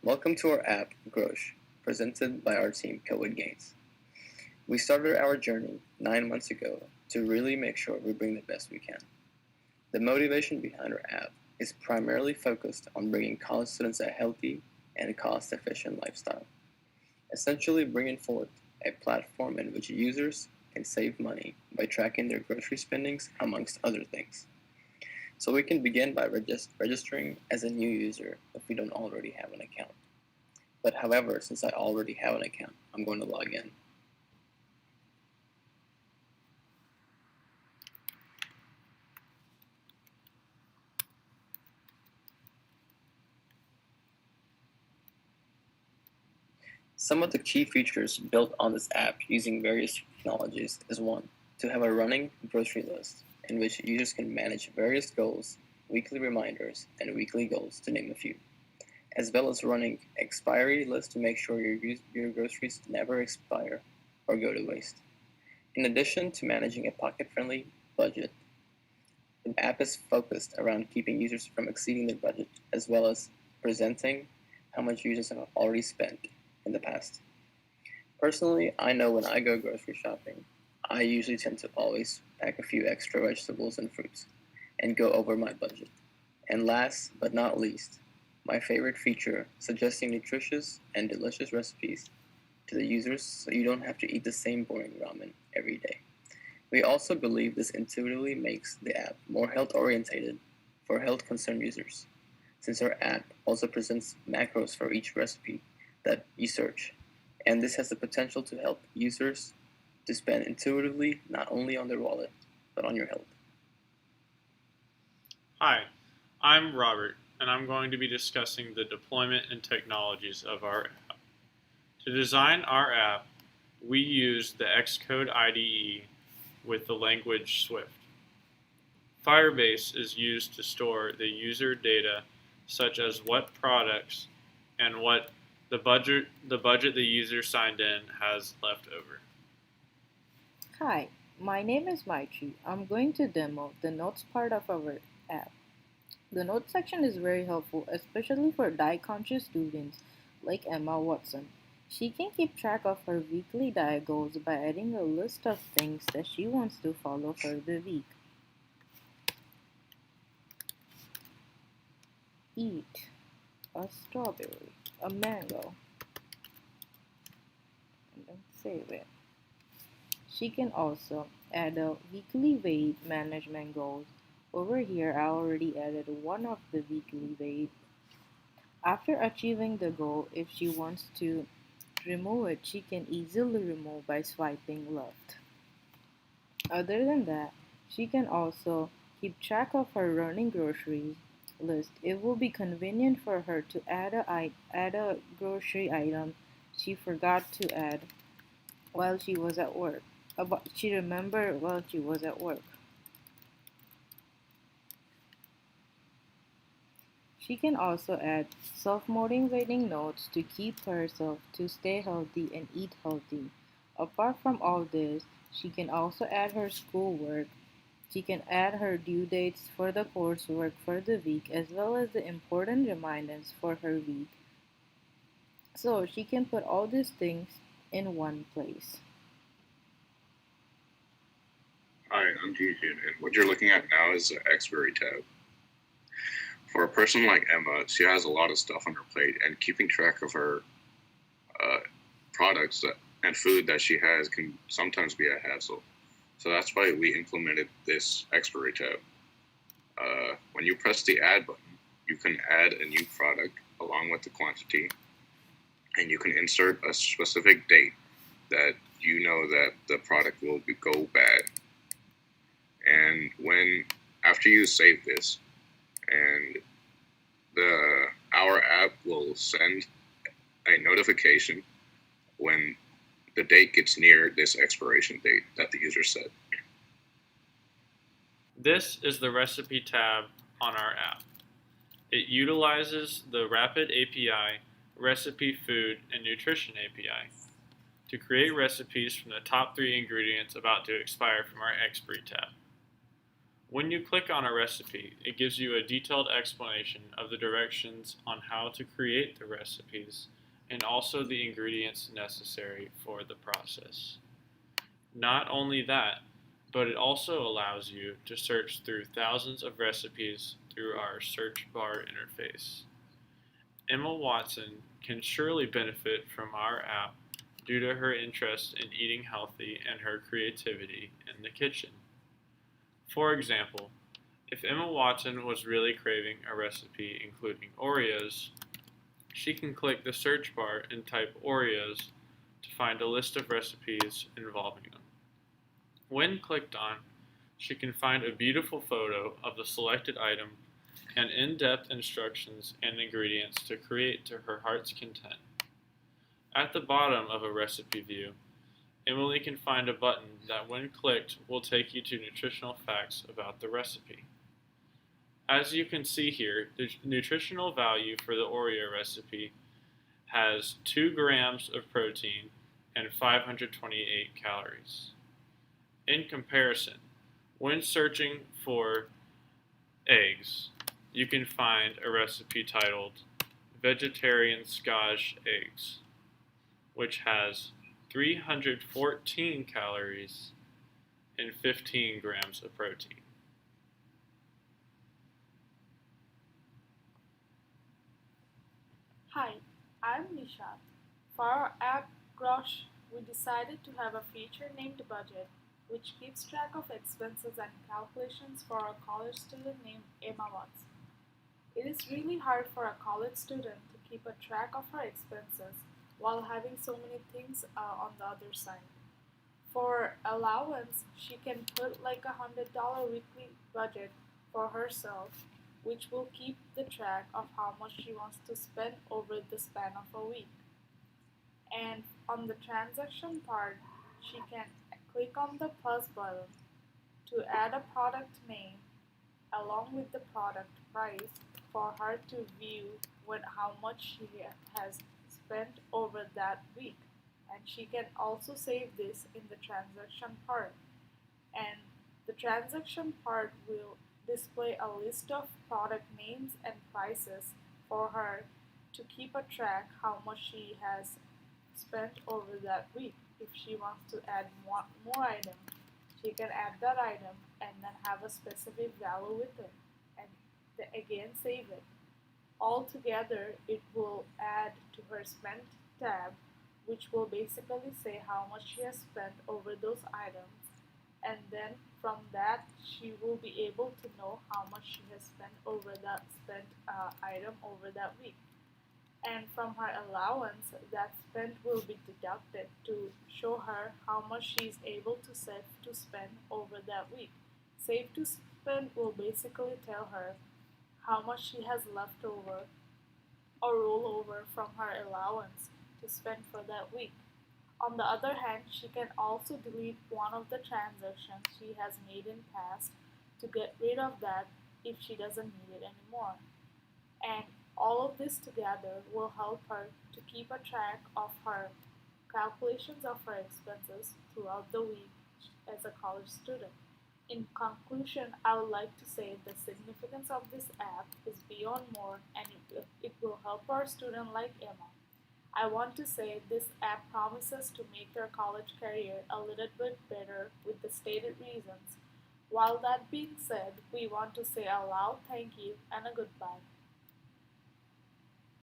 Welcome to our app, Grosh, presented by our team, COVID Gains. We started our journey 9 months ago to really make sure we bring the best we can. The motivation behind our app is primarily focused on bringing college students a healthy and cost-efficient lifestyle, essentially bringing forth a platform in which users can save money by tracking their grocery spendings, amongst other things. So we can begin by registering as a new user if we don't already have an account. But however, since I already have an account, I'm going to log in. Some of the key features built on this app using various technologies is one, to have a running grocery list in which users can manage various goals, weekly reminders, and weekly goals to name a few, as well as running expiry list to make sure your groceries never expire or go to waste. In addition to managing a pocket-friendly budget, the app is focused around keeping users from exceeding their budget, as well as presenting how much users have already spent in the past. Personally, I know when I go grocery shopping, I usually tend to always pack a few extra vegetables and fruits and go over my budget. And last but not least, my favorite feature, suggesting nutritious and delicious recipes to the users so you don't have to eat the same boring ramen every day. We also believe this intuitively makes the app more health oriented for health concerned users, since our app also presents macros for each recipe that you search, and this has the potential to help users to spend intuitively not only on their wallet, but on your health. Hi, I'm Robert, and I'm going to be discussing the deployment and technologies of our app. To design our app, we use the Xcode IDE with the language Swift. Firebase is used to store the user data such as what products and what the budget the user signed in has left over. Hi, my name is Maichi. I'm going to demo the notes part of our app. The notes section is very helpful, especially for diet-conscious students like Emma Watson. She can keep track of her weekly diet goals by adding a list of things that she wants to follow for the week. Eat a strawberry, a mango, and then save it. She can also add a weekly weight management goals. Over here, I already added one of the weekly weight. After achieving the goal, if she wants to remove it, she can easily remove by swiping left. Other than that, she can also keep track of her running groceries list. It will be convenient for her to add a grocery item she forgot to add while she was at work. She remembered while she was at work. She can also add self-motivating notes to keep herself to stay healthy and eat healthy. Apart from all this, she can also add her schoolwork. She can add her due dates for the coursework for the week as well as the important reminders for her week. So she can put all these things in one place. Hi, I'm Julian, and what you're looking at now is the Expiry tab. For a person like Emma, she has a lot of stuff on her plate, and keeping track of her uh, products and food that she has can sometimes be a hassle. So that's why we implemented this Expiry tab. When you press the Add button, you can add a new product along with the quantity, and you can insert a specific date that you know that the product will go bad. And when after you save this, and our app will send a notification when the date gets near this expiration date that the user set. This is the recipe tab on our app. It utilizes the Rapid API, Recipe Food, and Nutrition API to create recipes from the top 3 ingredients about to expire from our expiry tab. When you click on a recipe, it gives you a detailed explanation of the directions on how to create the recipes and also the ingredients necessary for the process. Not only that, but it also allows you to search through thousands of recipes through our search bar interface. Emma Watson can surely benefit from our app due to her interest in eating healthy and her creativity in the kitchen. For example, if Emma Watson was really craving a recipe including Oreos, she can click the search bar and type Oreos to find a list of recipes involving them. When clicked on, she can find a beautiful photo of the selected item and in-depth instructions and ingredients to create to her heart's content. At the bottom of a recipe view, Emily can find a button that when clicked will take you to nutritional facts about the recipe. As you can see here, the nutritional value for the Oreo recipe has 2 grams of protein and 528 calories. In comparison, when searching for eggs, you can find a recipe titled Vegetarian Scotch Eggs, which has 314 calories and 15 grams of protein. Hi, I'm Nisha. For our app Grosh, we decided to have a feature named Budget, which keeps track of expenses and calculations for a college student named Emma Watts. It is really hard for a college student to keep a track of her expenses while having so many things on the other side. For allowance, she can put like $100 weekly budget for herself, which will keep the track of how much she wants to spend over the span of a week. And on the transaction part, she can click on the plus button to add a product name along with the product price for her to view how much she has spent over that week. And she can also save this in the transaction part. And the transaction part will display a list of product names and prices for her to keep a track how much she has spent over that week. If she wants to add more item, she can add that item and then have a specific value with it and again save it. Altogether, it will add to her spent tab, which will basically say how much she has spent over those items, and then from that she will be able to know how much she has spent over that spent item over that week. And from her allowance, that spent will be deducted to show her how much she is able to save to spend over that week. Save to spend will basically tell her how much she has left over or roll over from her allowance to spend for that week. On the other hand, she can also delete one of the transactions she has made in past to get rid of that if she doesn't need it anymore. And all of this together will help her to keep a track of her calculations of her expenses throughout the week as a college student. In conclusion, I would like to say the significance of this app is beyond more, and it will help our student like Emma. I want to say this app promises to make your college career a little bit better with the stated reasons. While that being said, we want to say a loud thank you and a goodbye.